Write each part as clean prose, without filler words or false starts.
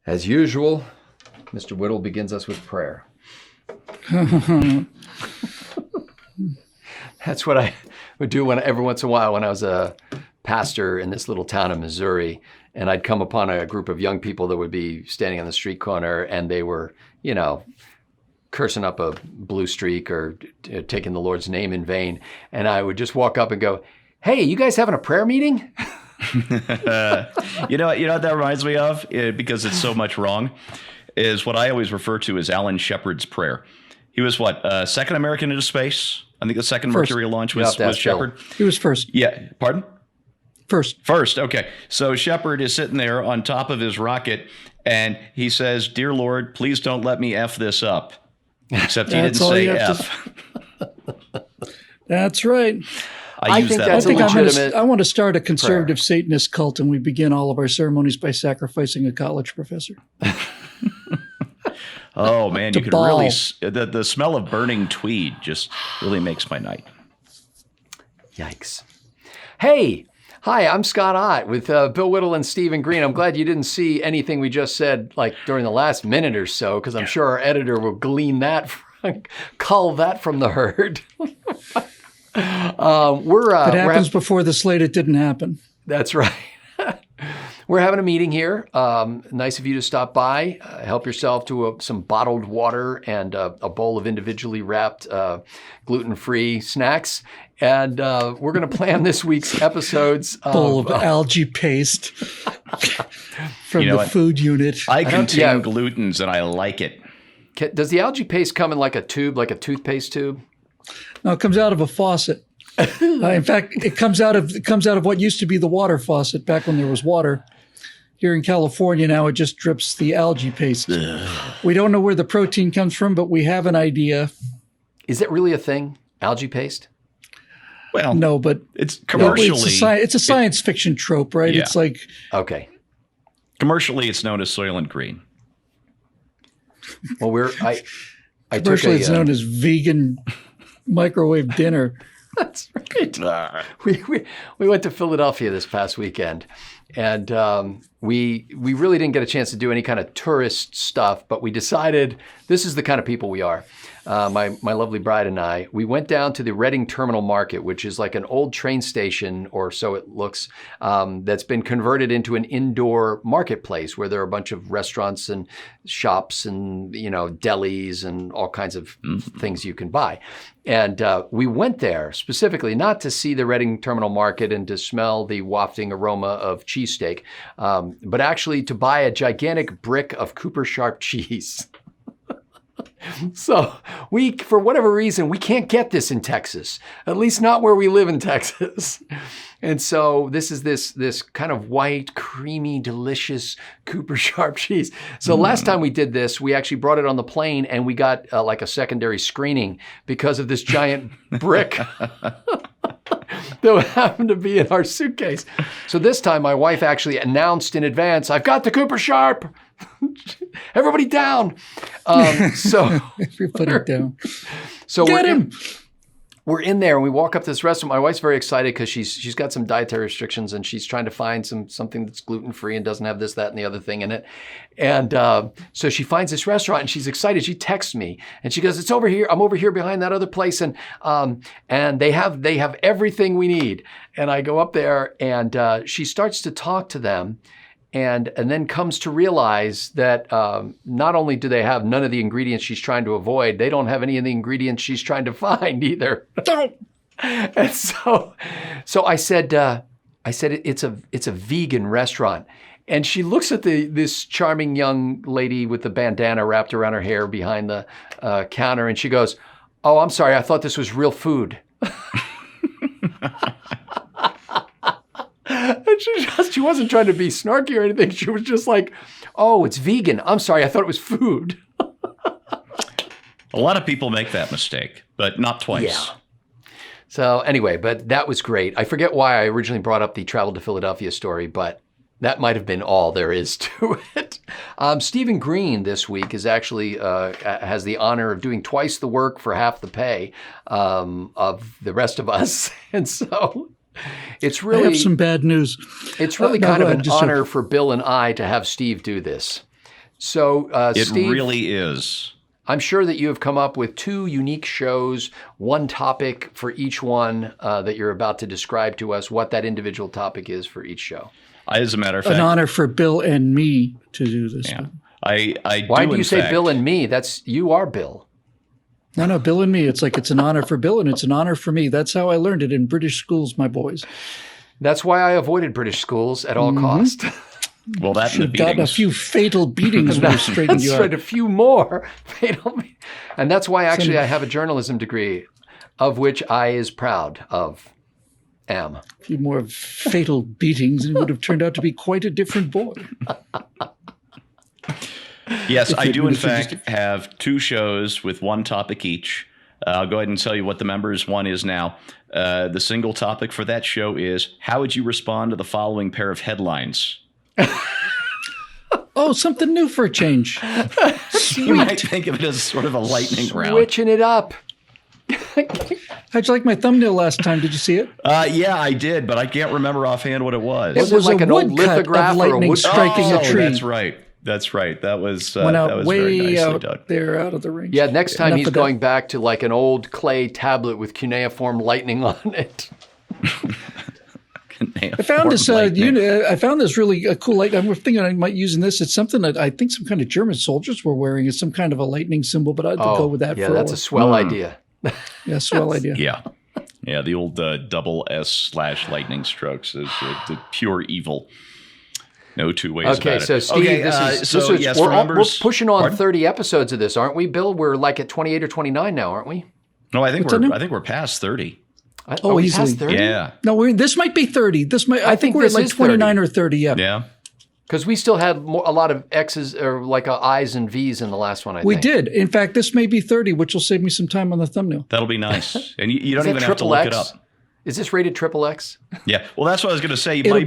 As usual, Mr. Whittle begins us with prayer. That's what I would do every once in a while when I was a pastor in this little town in Missouri, and I'd come upon a group of young people that would be standing on the street corner, and they were, cursing up a blue streak or taking the Lord's name in vain. And I would just walk up and go, "Hey, you guys having a prayer meeting?" You know what that reminds me of, because it's so much wrong, is what I always refer to as Alan Shepard's prayer. He was second American into space? I think the second First. Mercury launch was Shepard. He was first. Yeah, pardon? First, okay. So Shepard is sitting there on top of his rocket, and he says, "Dear Lord, please don't let me F this up." Except he didn't say F. That's right. I use think that. that's I think a legitimate I want to start a conservative prayer. Satanist cult, and we begin all of our ceremonies by sacrificing a college professor. Oh, man, you could Baal. really the smell of burning tweed just really makes my night. Yikes. Hey, hi, I'm Scott Ott with Bill Whittle and Stephen Green. I'm glad you didn't see anything we just said during the last minute or so, because I'm sure our editor will cull that from the herd. If it happens before the slate, it didn't happen. That's right. We're having a meeting here. Nice of you to stop by. Help yourself to some bottled water and a bowl of individually wrapped gluten-free snacks. And we're going to plan this week's episodes. Bowl of algae paste from the food unit. I contain glutens, and I like it. Does the algae paste come in like a tube, like a toothpaste tube? No, it comes out of a faucet. In fact, it comes out of what used to be the water faucet back when there was water. Here in California now, it just drips the algae paste. We don't know where the protein comes from, but we have an idea. Is it really a thing, algae paste? Well, no, but it's commercially. It's a science fiction trope, right? Yeah. It's like okay. Commercially, it's known as Soylent Green. Well, commercially, it's known as vegan microwave dinner. That's right. We went to Philadelphia this past weekend, and we really didn't get a chance to do any kind of tourist stuff, but we decided this is the kind of people we are. My lovely bride and I, we went down to the Reading Terminal Market, which is like an old train station, or so it looks, that's been converted into an indoor marketplace where there are a bunch of restaurants and shops and, delis and all kinds of things you can buy. And we went there specifically not to see the Reading Terminal Market and to smell the wafting aroma of cheesesteak, but actually to buy a gigantic brick of Cooper Sharp cheese. So for whatever reason, we can't get this in Texas, at least not where we live in Texas. And so this is this kind of white, creamy, delicious Cooper Sharp cheese. So last time we did this, we actually brought it on the plane and we got like a secondary screening because of this giant brick that happened to be in our suitcase. So this time my wife actually announced in advance, "I've got the Cooper Sharp. Everybody down." Everybody down. So Get him. We're in there and we walk up to this restaurant. My wife's very excited because she's got some dietary restrictions and she's trying to find something that's gluten-free and doesn't have this, that, and the other thing in it. And so she finds this restaurant and she's excited. She texts me and she goes, "It's over here. I'm over here behind that other place and they have everything we need." And I go up there and she starts to talk to them. And then comes to realize that not only do they have none of the ingredients she's trying to avoid, they don't have any of the ingredients she's trying to find either. And so I said it's a vegan restaurant. And she looks at this charming young lady with the bandana wrapped around her hair behind the counter, and she goes, "Oh, I'm sorry, I thought this was real food." And she wasn't trying to be snarky or anything. She was just like, "Oh, it's vegan. I'm sorry. I thought it was food." A lot of people make that mistake, but not twice. Yeah. So anyway, but that was great. I forget why I originally brought up the travel to Philadelphia story, but that might have been all there is to it. Stephen Green this week is actually has the honor of doing twice the work for half the pay of the rest of us. And so it's really— I have some bad news. It's really kind of an honor for Bill and I to have Steve do this. So, It Steve, really is. I'm sure that you have come up with 2 unique shows, one topic for each one that you're about to describe to us what that individual topic is for each show. As a matter of fact, An honor for Bill and me to do this. yeah, I Why do do you in say fact, Bill and me? You are Bill. No, Bill and me. It's like it's an honor for Bill and it's an honor for me. That's how I learned it in British schools, my boys. That's why I avoided British schools at all costs. Well, that and the Should have gotten a beatings. few fatal beatings when we straightened That's you right, out. a few more. And that's why actually I have a journalism degree, of which I is proud of. Am. A few more fatal beatings and it would have turned out to be quite a different boy. Yes, I do in administer fact have 2 shows with one topic each. I'll go ahead and tell you what the members' one is now. The single topic for that show is, how would you respond to the following pair of headlines? Oh, something new for a change. You might think of it as sort of a lightning round. Switching it up. How'd you like my thumbnail last time? Did you see it? Yeah, I did, but I can't remember offhand what it was. Was it like a an old woodcut lithograph of or a lightning wood- striking Oh, a tree. that's right. That's right. That was Went that out was very way nicely out done. there, out of the range. Yeah, next time Enough he's of that. going back to like an old clay tablet with cuneiform lightning on it. I found this. I found this really cool light. I'm thinking I might use in this. It's something that I think some kind of German soldiers were wearing. It's some kind of a lightning symbol, but I'd go with that. Yeah, for that's a swell idea. Yeah, swell idea. Yeah, the old double S/lightning strokes is the pure evil. No 2 ways Okay, about it. so Steve, this is yes, we're, for we're members. pushing on Pardon? 30 episodes of this, aren't we, Bill? We're like at 28 or 29 now, aren't we? No, I think that now? I think we're past 30. Oh, we easily. past 30? Yeah, No, this might be 30. This might. I think we're at this like is 29 or 30. Yeah. yeah. Because we still had a lot of X's or like I's and V's in the last one, I We think. did. In fact, this may be 30, which will save me some time on the thumbnail. That'll be nice, and you don't Is that even have to look it up. Is this rated XXX? Yeah, well, that's what I was going to say. You It'll might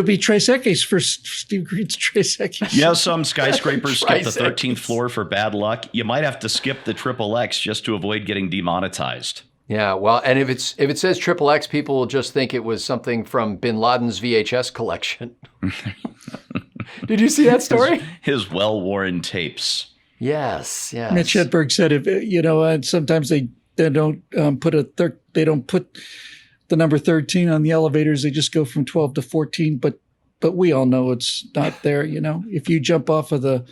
be Tres Equis for Steve Green's Tres Equis. You know, some skyscrapers skip the Triseconds. 13th floor for bad luck. You might have to skip the XXX just to avoid getting demonetized. Yeah, well, and if it says XXX, people will just think it was something from Bin Laden's VHS collection. Did you see that story? His well-worn tapes. Yes. Mitch Hedberg said, if sometimes they don't put the number 13 on the elevators. They just go from 12 to 14. But we all know it's not there. If you jump off of the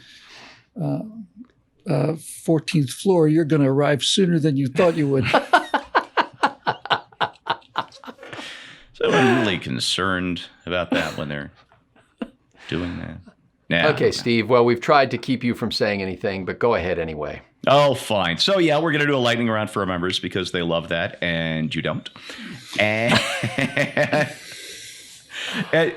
14th floor, you're going to arrive sooner than you thought you would. So I'm really concerned about that when they're doing that. Nah. Okay, Steve. Well, we've tried to keep you from saying anything, but go ahead anyway. Oh, fine. So, yeah, we're going to do a lightning round for our members because they love that, and you don't. And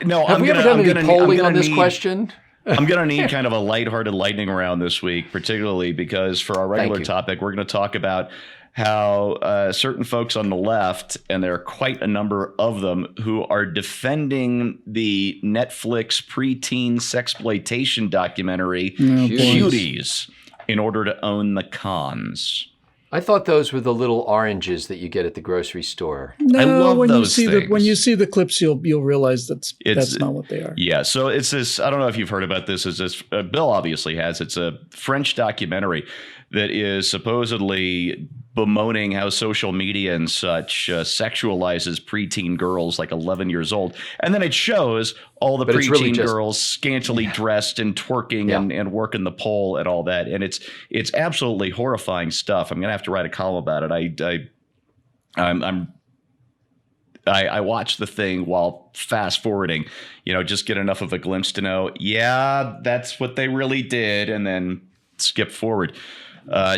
no, Have we ever done any polling on this question? I'm going to need kind of a lighthearted lightning round this week, particularly because for our regular topic, we're going to talk about how certain folks on the left, and there are quite a number of them, who are defending the Netflix preteen sexploitation documentary, Cuties, in order to own the cons. I thought those were the little oranges that you get at the grocery store. No, I love when those you see things. when you see the clips, you'll realize that's not what they are. Yeah, so it's this. I don't know if you've heard about this. Is this Bill obviously has? It's a French documentary that is supposedly bemoaning how social media and such sexualizes preteen girls like 11 years old. And then it shows all the preteen really girls scantily dressed and twerking and working the pole and all that. And it's absolutely horrifying stuff. I'm going to have to write a column about it. I watch the thing while fast forwarding, just get enough of a glimpse to know, yeah, that's what they really did. And then skip forward.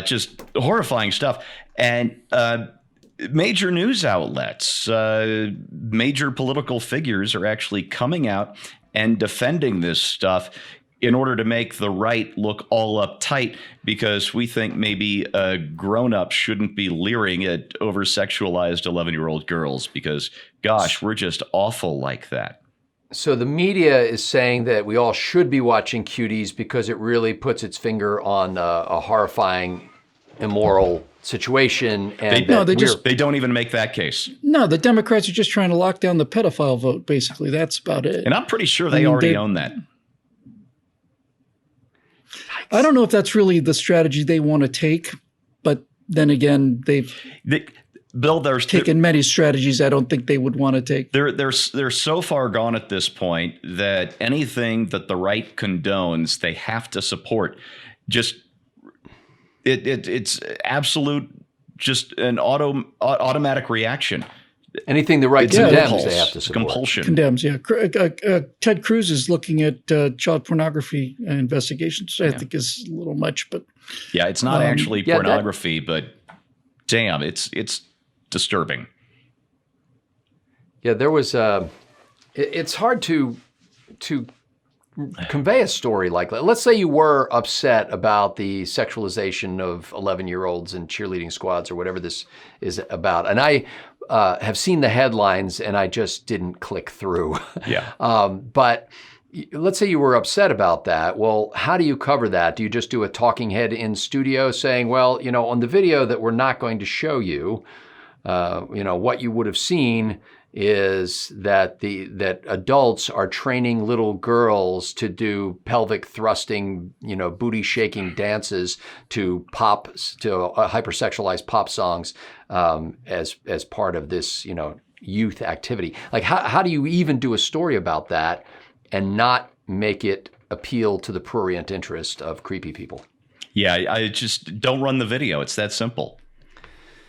Just horrifying stuff. And major news outlets, major political figures are actually coming out and defending this stuff in order to make the right look all uptight, because we think maybe grown-ups shouldn't be leering at over-sexualized 11-year-old girls because, gosh, we're just awful like that. So the media is saying that we all should be watching Cuties because it really puts its finger on a horrifying, immoral situation. And they don't even make that case. No, the Democrats are just trying to lock down the pedophile vote, basically. That's about it. And I'm pretty sure they already own that. I don't know if that's really the strategy they want to take, but then again, Bill, there's taken many strategies I don't think they would want to take. They're so far gone at this point that anything that the right condones, they have to support. Just it's absolute, just an automatic reaction. Anything the right condemns, they have to support. Compulsion. Condemns, yeah. Ted Cruz is looking at child pornography investigations, which I think is a little much, but yeah, it's not actually pornography, but damn, it's disturbing. Yeah, there was. It's hard to convey a story like that. Let's say you were upset about the sexualization of 11-year-olds in cheerleading squads or whatever this is about, and I have seen the headlines and I just didn't click through. Yeah. But let's say you were upset about that. Well, how do you cover that? Do you just do a talking head in studio saying, well, on the video that we're not going to show you, what you would have seen is that that adults are training little girls to do pelvic thrusting, booty shaking dances to hypersexualized pop songs as part of this, youth activity. Like, how do you even do a story about that and not make it appeal to the prurient interest of creepy people? Yeah, I just don't run the video. It's that simple.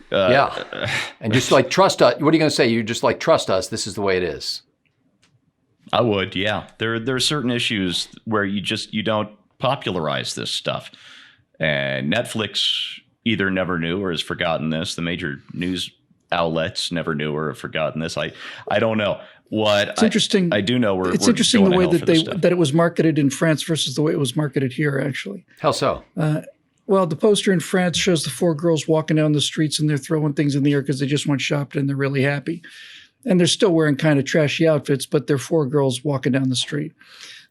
And just trust us. What are you going to say? You just trust us. This is the way it is. I would, yeah. There are certain issues where you don't popularize this stuff, and Netflix either never knew or has forgotten this. The major news outlets never knew or have forgotten this. I don't know. It's interesting. I do know it's interesting the way that it was marketed in France versus the way it was marketed here. Actually, how so? Well, the poster in France shows the 4 girls walking down the streets and they're throwing things in the air because they just went shopping and they're really happy. And they're still wearing kind of trashy outfits, but they're 4 girls walking down the street.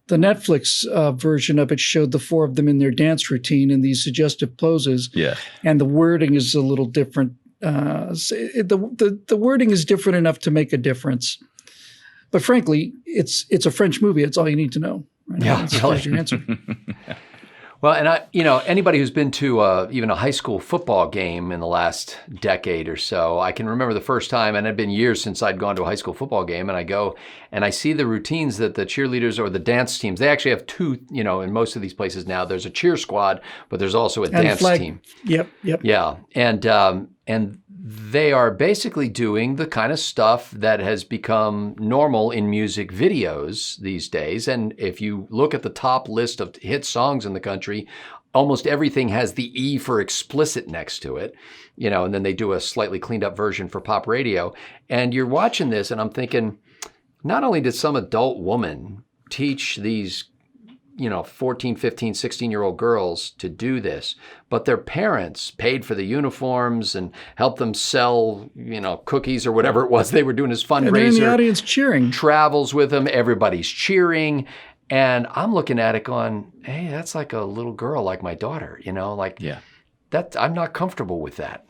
The Netflix version of it showed the 4 of them in their dance routine in these suggestive poses. Yeah. And the wording is a little different. The wording is different enough to make a difference. But frankly, it's a French movie. It's all you need to know. Right? Yeah, that's your answer. Well, and anybody who's been to even a high school football game in the last decade or so, I can remember the first time, and it had been years since I'd gone to a high school football game, and I go and I see the routines that the cheerleaders or the dance teams, they actually have 2, in most of these places now, there's a cheer squad, but there's also a dance team. Yep. Yeah, and they are basically doing the kind of stuff that has become normal in music videos these days. And if you look at the top list of hit songs in the country, almost everything has the E for explicit next to it, and then they do a slightly cleaned up version for pop radio. And you're watching this and I'm thinking, not only did some adult woman teach these 14, 15, 16-year-old girls to do this, but their parents paid for the uniforms and helped them sell, cookies or whatever it was they were doing as fundraiser. And they're in the audience cheering. Travels with them. Everybody's cheering. And I'm looking at it going, hey, that's like a little girl like my daughter, Yeah. That I'm not comfortable with that.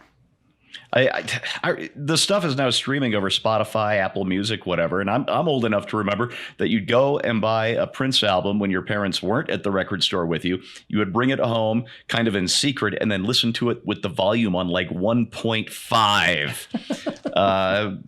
The stuff is now streaming over Spotify, Apple Music, whatever. And I'm old enough to remember that you'd go and buy a Prince album when your parents weren't at the record store with you. You would bring it home kind of in secret and then listen to it with the volume on 1.5.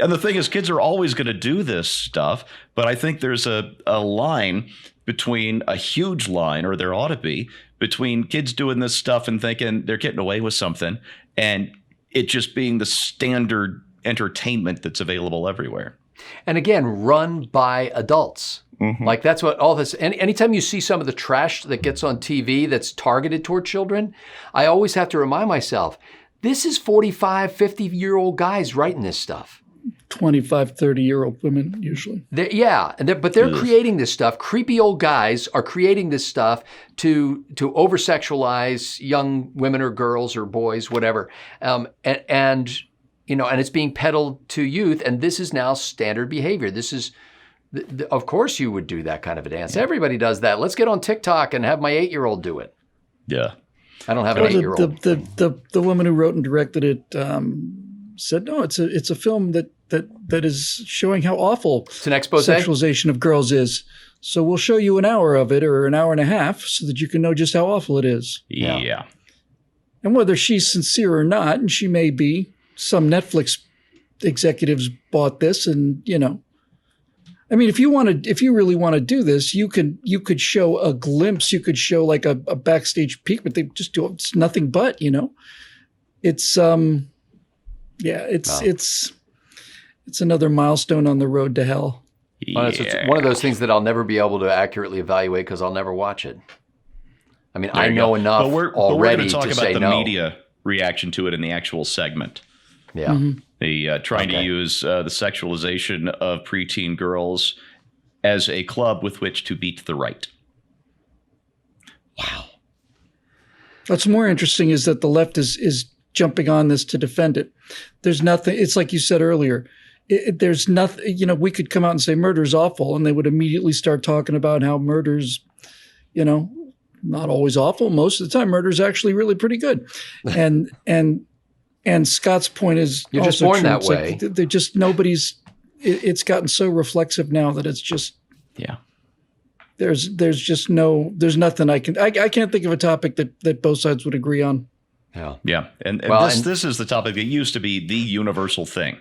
And the thing is, kids are always going to do this stuff. But I think there's a line between a huge line, or there ought to be, between kids doing this stuff and thinking they're getting away with something and it just being the standard entertainment that's available everywhere. And again, run by adults. Mm-hmm. That's what all this, anytime you see some of the trash that gets on TV that's targeted toward children, I always have to remind myself, this is 45, 50-year-old guys writing this stuff. 25, 30-year-old women, usually. But they're creating this stuff. Creepy old guys are creating this stuff to over-sexualize young women or girls or boys, whatever. And it's being peddled to youth, and this is now standard behavior. This is, of course you would do that kind of a dance. Yeah. Everybody does that. Let's get on TikTok and have my 8-year-old do it. Yeah. I don't have an 8-year-old. The woman who wrote and directed it said, no, it's a film that is showing how awful It's an expose. sexualization of girls is. So we'll show you an hour of it or an hour and a half so that you can know just how awful it is. Yeah. And whether she's sincere or not, and she may be, some Netflix executives bought this, and I mean, if you really want to do this, you could show a glimpse, you could show like a backstage peek, but they just do it's nothing but, It's it's another milestone on the road to hell. Well, it's one of those things that I'll never be able to accurately evaluate because I'll never watch it. I mean, I know enough already to say no. But we're going to talk about the media reaction to it in the actual segment. Yeah. Mm-hmm. The trying to use the sexualization of preteen girls as a club with which to beat the right. Wow. What's more interesting is that the left is jumping on this to defend it. There's nothing. It's like you said earlier. There's nothing. We could come out and say murder is awful, and they would immediately start talking about how murder's, not always awful. Most of the time, murder is actually really pretty good. And Scott's point is you're just also born true. that It's way. Like they're just nobody's. It's gotten so reflexive now that it's just There's just there's nothing I can't think of a topic that both sides would agree on. Yeah. And this is the topic that used to be the universal thing.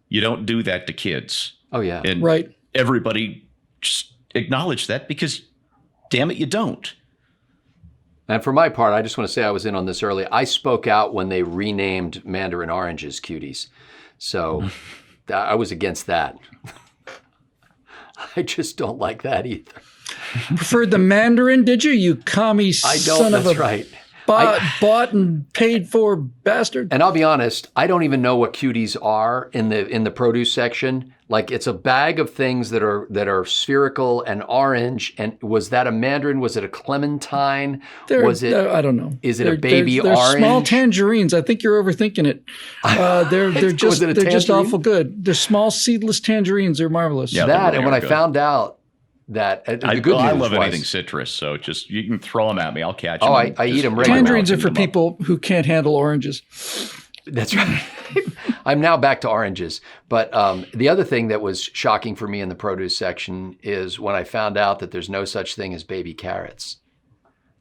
You don't do that to kids. Oh yeah. And right. Everybody just acknowledge that because damn it, you don't. And for my part, I just want to say I was in on this early. I spoke out when they renamed Mandarin oranges cuties. So I was against that. I just don't like that either. Preferred the Mandarin, did you? You commie son of a right. bought and paid for bastard. And I'll be honest, I don't even know what cuties are in the produce section. Like it's a bag of things that are spherical and orange. And was that a mandarin? Was it a clementine? Was it? I don't know. Is it a baby they're orange? Small tangerines. I think you're overthinking it. They're just awful good. They're small seedless tangerines. They're marvelous. Yeah, that really and when I good. found out that the good news I love was, anything citrus, so just you can throw them at me. I'll catch them. Oh, I eat them regularly. Tangerines are for people who can't handle oranges. That's right. I'm now back to oranges. But the other thing that was shocking for me in the produce section is when I found out that there's no such thing as baby carrots.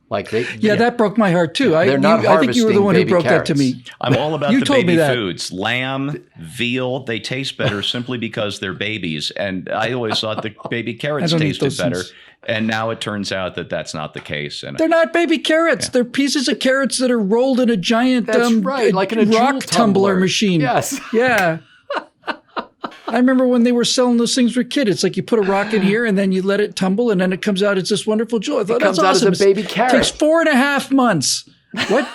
Like that broke my heart too. They're not I think you were the one who broke carrots. that to me. I'm all about You the told me baby that. foods. Lamb, veal, they taste better simply because they're babies. And I always thought the baby carrots don't eat tasted those better. things. And now it turns out that that's not the case. And They're not baby carrots. They're pieces of carrots that are rolled in a giant That's right, like in a rock Joule tumbler machine. Yes. Yeah. I remember when they were selling those things for kids. It's like you put a rock in here and then you let it tumble and then it comes out. It's this wonderful jewel. I thought comes that's out as awesome. a baby carrot. It takes 4.5 months. What?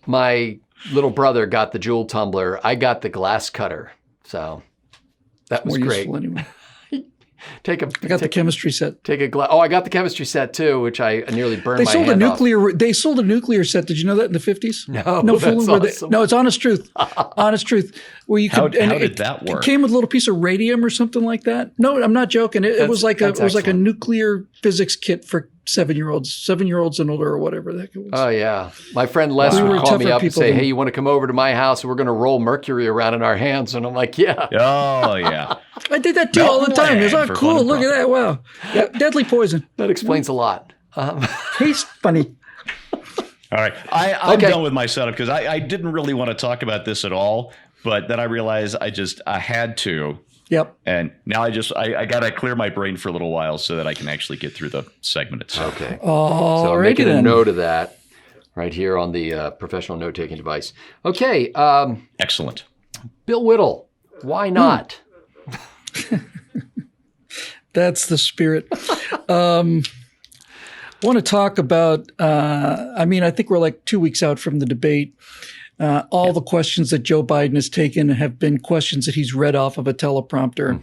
My little brother got the Joule tumbler. I got the glass cutter. So that was More great. useful anyway. I got the chemistry set. Take a glass. Oh, I got the chemistry set too, which I nearly burned They my sold hand off. They sold a nuclear set. Did you know that in the 50s? No, no that's fooling with it. awesome. No, it's honest truth. Honest truth. Where you How could, and did that work? It came with a little piece of radium or something like that. No, I'm not joking. It was like a nuclear physics kit for 7-year-olds and older or whatever the heck it was. Oh yeah, my friend Les We were would call me tougher up and people say, than- "Hey, you want to come over to my house and we're going to roll mercury around in our hands?" And I'm like, "Yeah." oh, yeah. I did that too all the time. It was For cool. fun and Look at that. Wow. Yeah, deadly poison. That explains a lot. Tastes funny. All right. I'm Okay. done with my setup because I didn't really want to talk about this at all. But then I realized I had to. Yep. And now I got to clear my brain for a little while so that I can actually get through the segment itself. Okay. All So I'm righty making a then. note of that right here on the professional note-taking device. Okay, Excellent. Bill Whittle, why not? That's the spirit. I want to talk about, I think we're like 2 weeks out from the debate. All the questions that Joe Biden has taken have been questions that he's read off of a teleprompter.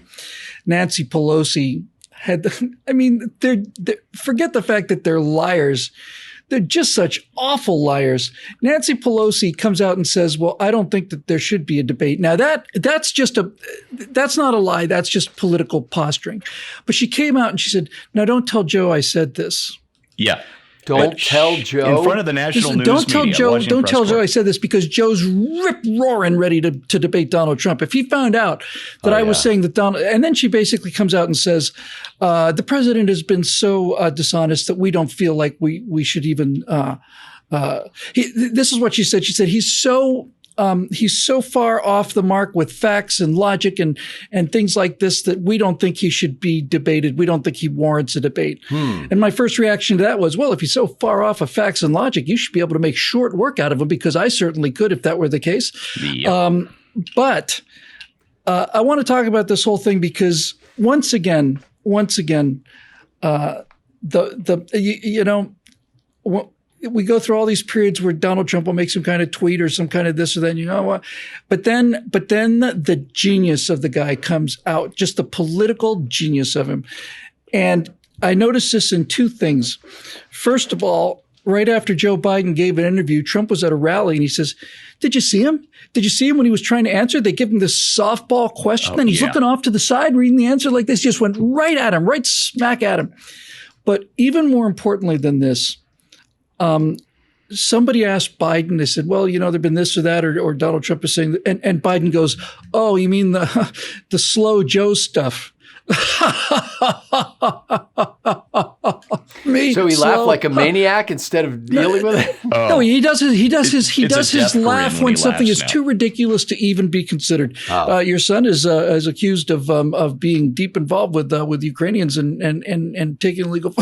Nancy Pelosi had, they're forget the fact that they're liars. They're just such awful liars. Nancy Pelosi comes out and says, well, I don't think that there should be a debate. Now that's not a lie. That's just political posturing. But she came out and she said, no, don't tell Joe I said this. Yeah. Don't tell Joe. In front of the national news Don't tell media, Joe. Washington Don't press tell Joe corps. I said this, because Joe's rip roaring ready to debate Donald Trump. If he found out that I was saying that Donald, and then she basically comes out and says, the president has been so dishonest that we don't feel like we should even. This is what she said. She said he's so far off the mark with facts and logic and things like this that we don't think he should be debated. We don't think he warrants a debate. And my first reaction to that was, well, if he's so far off of facts and logic, you should be able to make short work out of him, because I certainly could if that were the case. Yep. But I want to talk about this whole thing because once again, we go through all these periods where Donald Trump will make some kind of tweet or some kind of this or that, you know what? But then the genius of the guy comes out, just the political genius of him. And I noticed this in two things. First of all, right after Joe Biden gave an interview, Trump was at a rally and he says, "Did you see him? Did you see him when he was trying to answer? They give him this softball question and he's looking off to the side, reading the answer like this, just went right at him, right smack at him." But even more importantly than this, somebody asked Biden, they said, well, there've been this or that, or Donald Trump is saying, and Biden goes, "Oh, you mean the slow Joe stuff?" So he laughed like a maniac instead of dealing with it. No, he does his laugh when something is now. too ridiculous to even be considered. Your son is accused of being deep involved with Ukrainians and taking illegal.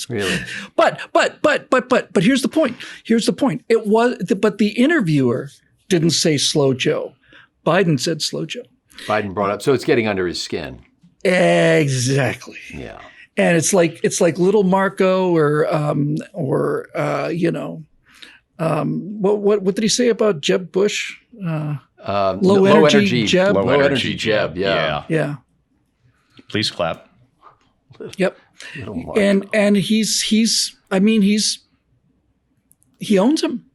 Really? But here's the point. But the interviewer didn't say slow Joe. Biden said slow Joe. Biden brought up, so it's getting under his skin. Exactly. Yeah. And it's like little Marco or what did he say about Jeb Bush? Low energy Jeb. Low energy Jeb. Yeah. Please clap. Yep. Little Marco. And he owns him.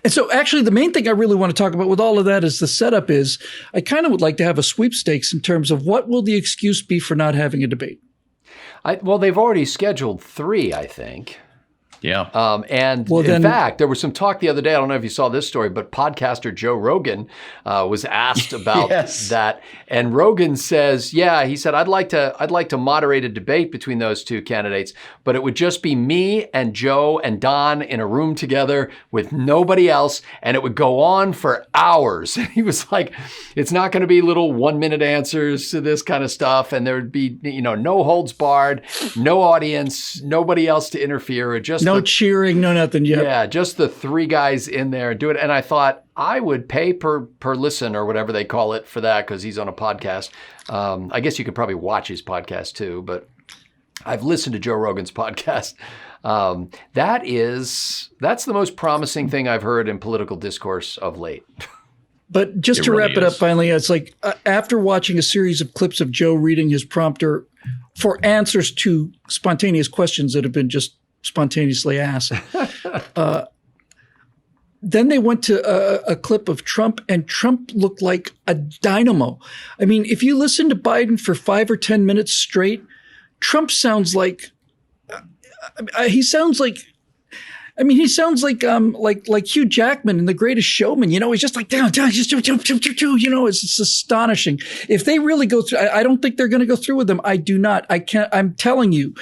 And so actually the main thing I really want to talk about with all of that is the setup is I kind of would like to have a sweepstakes in terms of what will the excuse be for not having a debate. Well, they've already scheduled 3, I think. Yeah. In fact, there was some talk the other day. I don't know if you saw this story, but podcaster Joe Rogan was asked about that, and Rogan says, "Yeah," he said, "I'd like to moderate a debate between those two candidates, but it would just be me and Joe and Don in a room together with nobody else, and it would go on for hours." And he was like, "It's not going to be little 1-minute answers to this kind of stuff, and there would be no holds barred, no audience, nobody else to interfere, or just no cheering, no nothing. Yep. Yeah, just the 3 guys in there do it." And I thought I would pay per listen or whatever they call it for that, because he's on a podcast. I guess you could probably watch his podcast too, but I've listened to Joe Rogan's podcast. That's the most promising thing I've heard in political discourse of late. But just to wrap it up finally, it's like after watching a series of clips of Joe reading his prompter for answers to spontaneous questions that have been just spontaneously asked. Then they went to a clip of Trump, and Trump looked like a dynamo. I mean, if you listen to Biden for 5 or 10 minutes straight, Trump sounds like he sounds like Hugh Jackman in The Greatest Showman. He's just like down, just it's astonishing. If they really go through, I don't think they're going to go through with them. I do not. I can't. I'm telling you,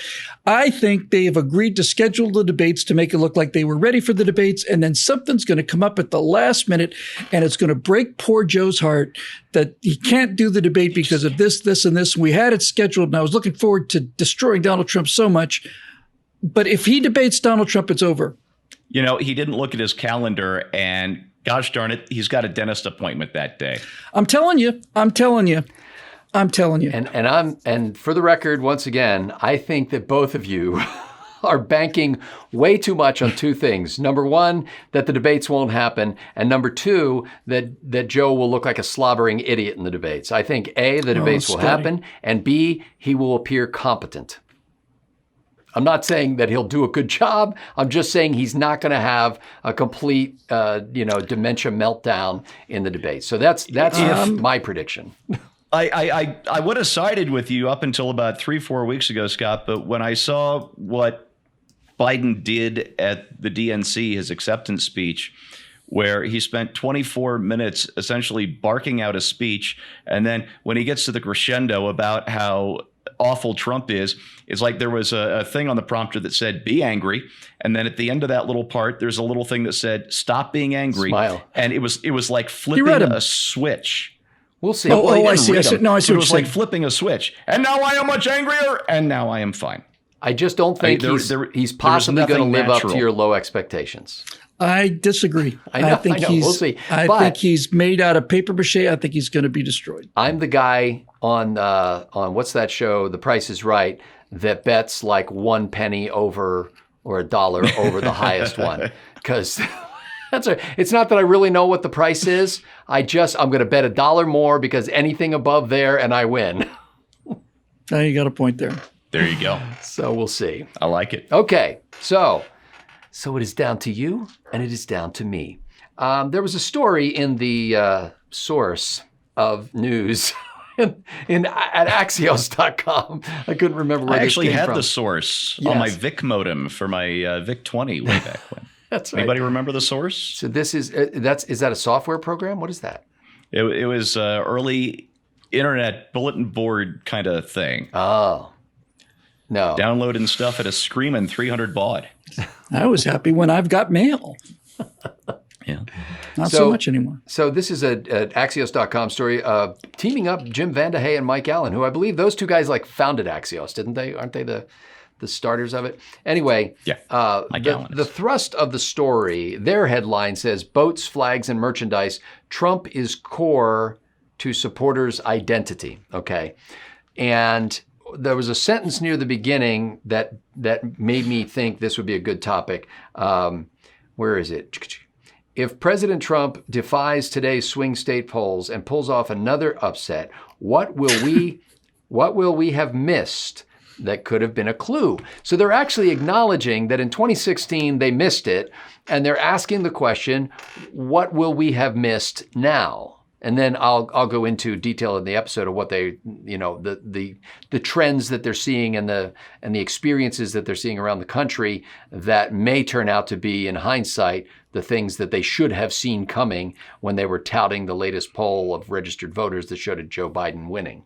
I think they have agreed to schedule the debates to make it look like they were ready for the debates, and then something's going to come up at the last minute, and it's going to break poor Joe's heart that he can't do the debate because of this, and this. We had it scheduled, and I was looking forward to destroying Donald Trump so much. But if he debates Donald Trump, it's over. He didn't look at his calendar, and gosh darn it, he's got a dentist appointment that day. I'm telling you. And for the record, once again, I think that both of you are banking way too much on 2 things. Number 1, that the debates won't happen. And number 2, that Joe will look like a slobbering idiot in the debates. I think A, the debates will happen, and B, he will appear competent. I'm not saying that he'll do a good job. I'm just saying he's not going to have a complete, dementia meltdown in the debate. So that's my prediction. I would have sided with you up until about 3-4 weeks ago, Scott. But when I saw what Biden did at the DNC, his acceptance speech, where he spent 24 minutes essentially barking out a speech, and then when he gets to the crescendo about how awful Trump is, it's like there was a thing on the prompter that said, be angry. And then at the end of that little part, there's a little thing that said, stop being angry. Smile. And it was like flipping a switch. We'll see. I see. I see. No, I see It what was you're like saying. flipping a switch. And now I am much angrier, and now I am fine. I just don't think he's possibly going to live up to your low expectations. I disagree. I know. We'll see. I think he's made out of paper mache. I think he's going to be destroyed. I'm the guy on what's that show, The Price is Right, that bets like 1 penny over or $1 over the highest one, because it's not that I really know what the price is. I'm going to bet $1 more because anything above there and I win. Now you got a point there. There you go. So we'll see. I like it. Okay. So it is down to you and it is down to me. There was a story in the source of news at axios.com. I couldn't remember where I this came actually had from. the source Yes. on my VIC modem for my VIC 20 way back when. That's right. Anybody remember the source? So this is that a software program? What is that? It was early internet bulletin board kind of thing. Oh, no. Downloading stuff at a screaming 300 baud. I was happy when I've got mail. Yeah. Not so much anymore. So this is an Axios.com story teaming up Jim Vandehey and Mike Allen, who I believe those two guys like founded Axios, didn't they? Aren't they the starters of it? Anyway, Mike Allen. the thrust of the story, their headline says, boats, flags, and merchandise, Trump is core to supporters' identity. Okay. And there was a sentence near the beginning that made me think this would be a good topic. Where is it? If President Trump defies today's swing state polls and pulls off another upset, what will we have missed that could have been a clue? So they're actually acknowledging that in 2016 they missed it, and they're asking the question, what will we have missed now? And then I'll go into detail in the episode of what they, the trends that they're seeing and the experiences that they're seeing around the country that may turn out to be, in hindsight, the things that they should have seen coming when they were touting the latest poll of registered voters that showed Joe Biden winning.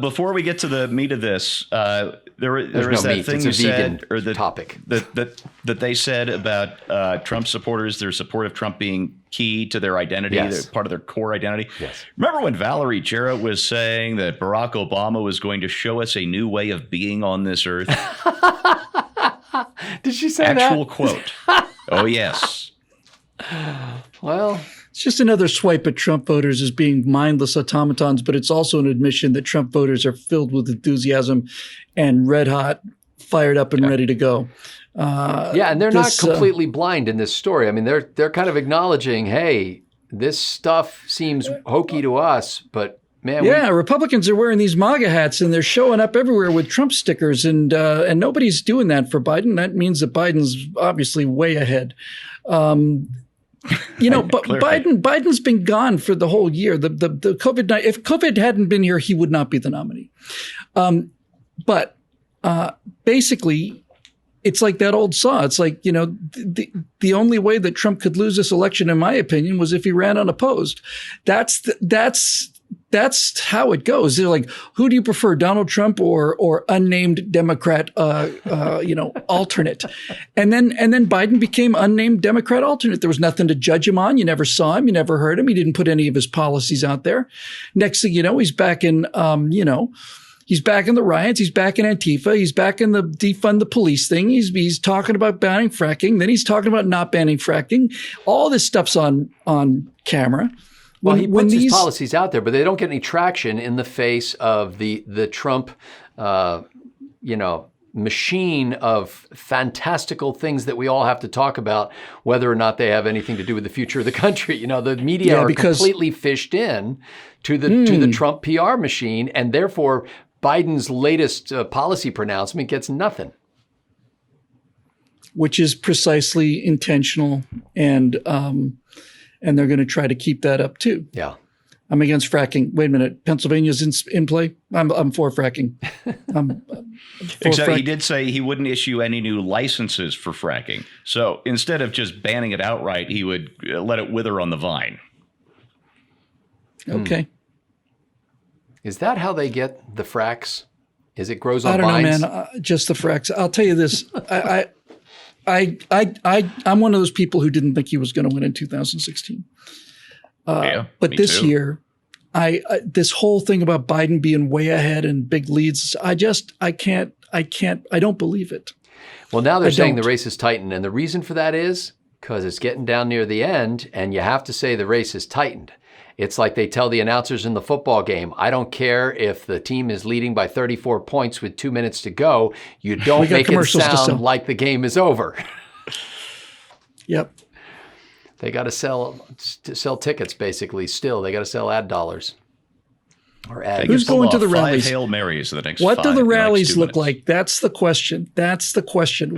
Before we get to the meat of this, there was no that meat. thing It's you a said, vegan or the topic that they said about Trump supporters, their support of Trump being key to their identity, Yes. part of their core identity. Yes. Remember when Valerie Jarrett was saying that Barack Obama was going to show us a new way of being on this earth? Did she say Actual that? quote. Oh, yes. Well, It's just another swipe at Trump voters as being mindless automatons, but it's also an admission that Trump voters are filled with enthusiasm and red hot, fired up and ready to go. and they're not completely blind in this story. I mean, they're kind of acknowledging, hey, this stuff seems hokey to us, but man, Republicans are wearing these MAGA hats and they're showing up everywhere with Trump stickers, and nobody's doing that for Biden. That means that Biden's obviously way ahead. But Biden's been gone for the whole year. The COVID, if COVID hadn't been here, he would not be the nominee. But basically, it's like that old saw. It's like, the only way that Trump could lose this election, in my opinion, was if he ran unopposed. That's how it goes. They're like, who do you prefer, Donald Trump or unnamed Democrat, alternate? And then Biden became unnamed Democrat alternate. There was nothing to judge him on. You never saw him. You never heard him. He didn't put any of his policies out there. Next thing you know, he's back in, he's back in the riots. He's back in Antifa. He's back in the defund the police thing. He's talking about banning fracking. Then he's talking about not banning fracking. All this stuff's on camera. Well, he puts his policies out there, but they don't get any traction in the face of the Trump, machine of fantastical things that we all have to talk about, whether or not they have anything to do with the future of the country. The media are completely fished in to the Trump PR machine, and therefore Biden's latest policy pronouncement gets nothing. Which is precisely intentional, and they're going to try to keep that up too. Yeah. I'm against fracking. Wait a minute. Pennsylvania's in play. I'm for fracking. I'm for Except he did say he wouldn't issue any new licenses for fracking. So instead of just banning it outright, he would let it wither on the vine. Okay. Is that how they get the fracks? Is it grows on I don't vines? know, man. Just the fracks. I'll tell you this. I'm one of those people who didn't think he was going to win in 2016. But this year, this whole thing about Biden being way ahead and big leads, I don't believe it. Well, now they're saying the race is tightened. And the reason for that is because it's getting down near the end and you have to say the race is tightened. It's like they tell the announcers in the football game, I don't care if the team is leading by 34 points with 2 minutes to go. You don't make it sound like the game is over. Yep. They got to sell tickets, basically, still. They got to sell ad dollars. Or ad. Who's going to the rallies? 5 Hail Marys the next What do the rallies look minutes. like? That's the question.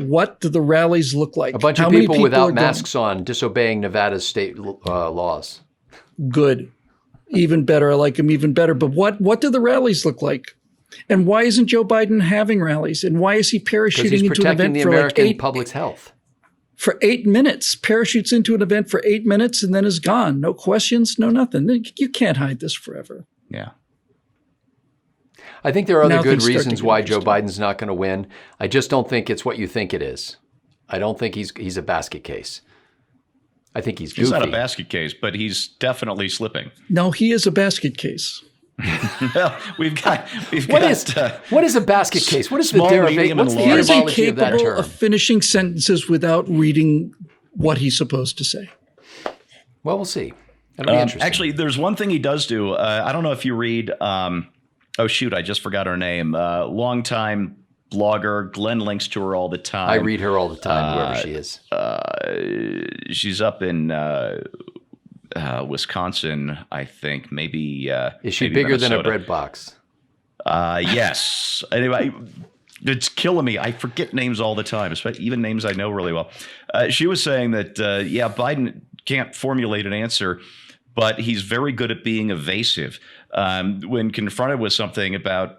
What do the rallies look like? A bunch of people without masks on disobeying Nevada's state laws. Good. Even better. I like them even better. But what do the rallies look like? And why isn't Joe Biden having rallies? And why is he parachuting into an event the for American public's health? For 8 minutes, parachutes into an event for 8 minutes and then is gone. No questions, no nothing. You can't hide this forever. Yeah. I think there are other good reasons why Joe Biden's not going to win. I just don't think it's what you think it is. I don't think he's a basket case. I think he's goofy. He's not a basket case, but he's definitely slipping. No, he is a basket case. Well, we've got. What is a basket case? What is the derivation? What's the He is etymology of that incapable term? of finishing sentences without reading what he's supposed to say. Well, we'll see. That'll be interesting. Actually, there's one thing he does do. I don't know if you read. I just forgot her name. Longtime blogger. Glenn links to her all the time. I read her all the time, wherever she is. She's up in Wisconsin, I think. Maybe. Is she maybe bigger Minnesota. than a bread box? Yes. Anyway, it's killing me. I forget names all the time, especially even names I know really well. She was saying that, Biden can't formulate an answer, but he's very good at being evasive. When confronted with something about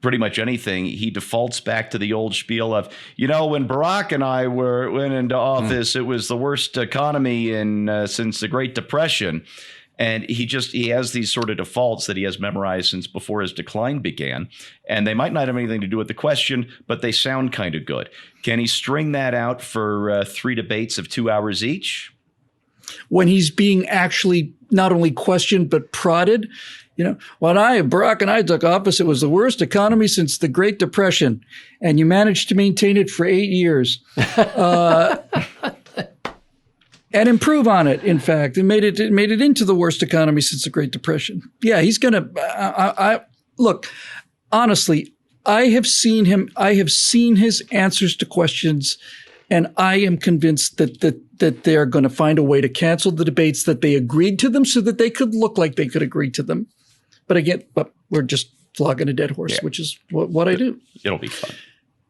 pretty much anything, he defaults back to the old spiel of, when Barack and I went into office, it was the worst economy since the Great Depression. And he has these sort of defaults that he has memorized since before his decline began. And they might not have anything to do with the question, but they sound kind of good. Can he string that out for 3 debates of 2 hours each? When he's being actually not only questioned, but prodded. When Barack and I took office, it was the worst economy since the Great Depression, and you managed to maintain it for 8 years, and improve on it. In fact, and made it into the worst economy since the Great Depression. Yeah, he's gonna. Look, honestly, I have seen him. I have seen his answers to questions, and I am convinced that they are going to find a way to cancel the debates that they agreed to them, so that they could look like they could agree to them. But we're just flogging a dead horse, which is what I do. It'll be fun.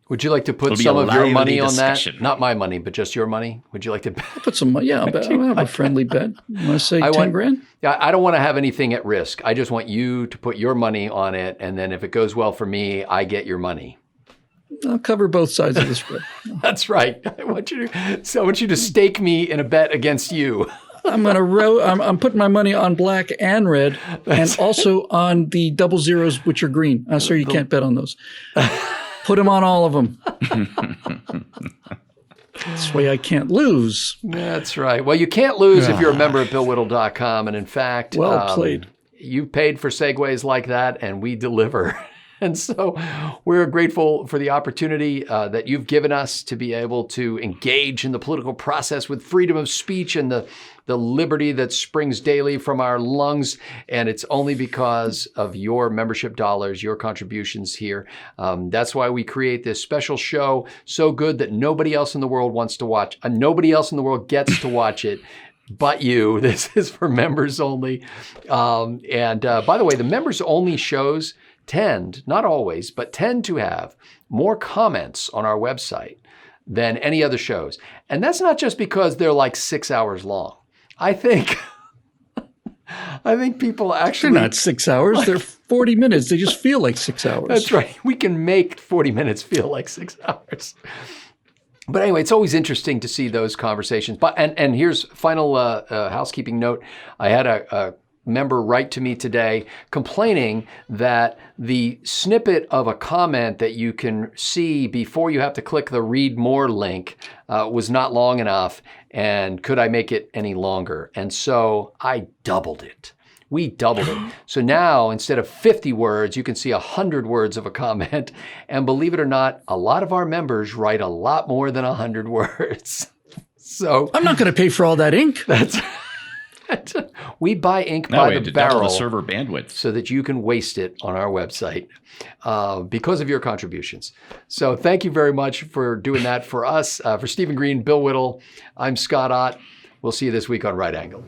Would you like to put some of your money on that? Not my money, but just your money. Would you like to put some money? Yeah, I'll have a friendly bet. You want to say 10 grand? Yeah, I don't want to have anything at risk. I just want you to put your money on it, and then if it goes well for me, I get your money. I'll cover both sides of the spread. That's right. I want you to stake me in a bet against you. I'm putting my money on black and red, and also on the double zeros, which are green. So you can't bet on those. Put them on all of them. This way I can't lose. That's right. Well, you can't lose if you're a member at BillWhittle.com. And in fact, well played. You paid for segues like that, and we deliver. And so we're grateful for the opportunity that you've given us to be able to engage in the political process with freedom of speech and the liberty that springs daily from our lungs. And it's only because of your membership dollars, your contributions here. That's why we create this special show, so good that nobody else in the world wants to watch. Nobody else in the world gets to watch it. But you. This is for members only. And by the way, the members only shows tend, not always, but tend to have more comments on our website than any other shows. And that's not just because they're like 6 hours long. I think I think people They're actually. not 6 hours. They're 40 minutes. They just feel like 6 hours. That's right. We can make 40 minutes feel like 6 hours. But anyway, it's always interesting to see those conversations. But and here's final housekeeping note. I had a member write to me today complaining that the snippet of a comment that you can see before you have to click the read more link was not long enough, and could I make it any longer? And so I doubled it. We doubled it. So now instead of 50 words, you can see 100 words of a comment. And believe it or not, a lot of our members write a lot more than 100 words. So I'm not going to pay for all that ink. that's we buy ink Now by we had the to double barrel the server bandwidth. so that you can waste it on our website because of your contributions. So thank you very much for doing that for us. For Stephen Green, Bill Whittle, I'm Scott Ott. We'll see you this week on Right Angle.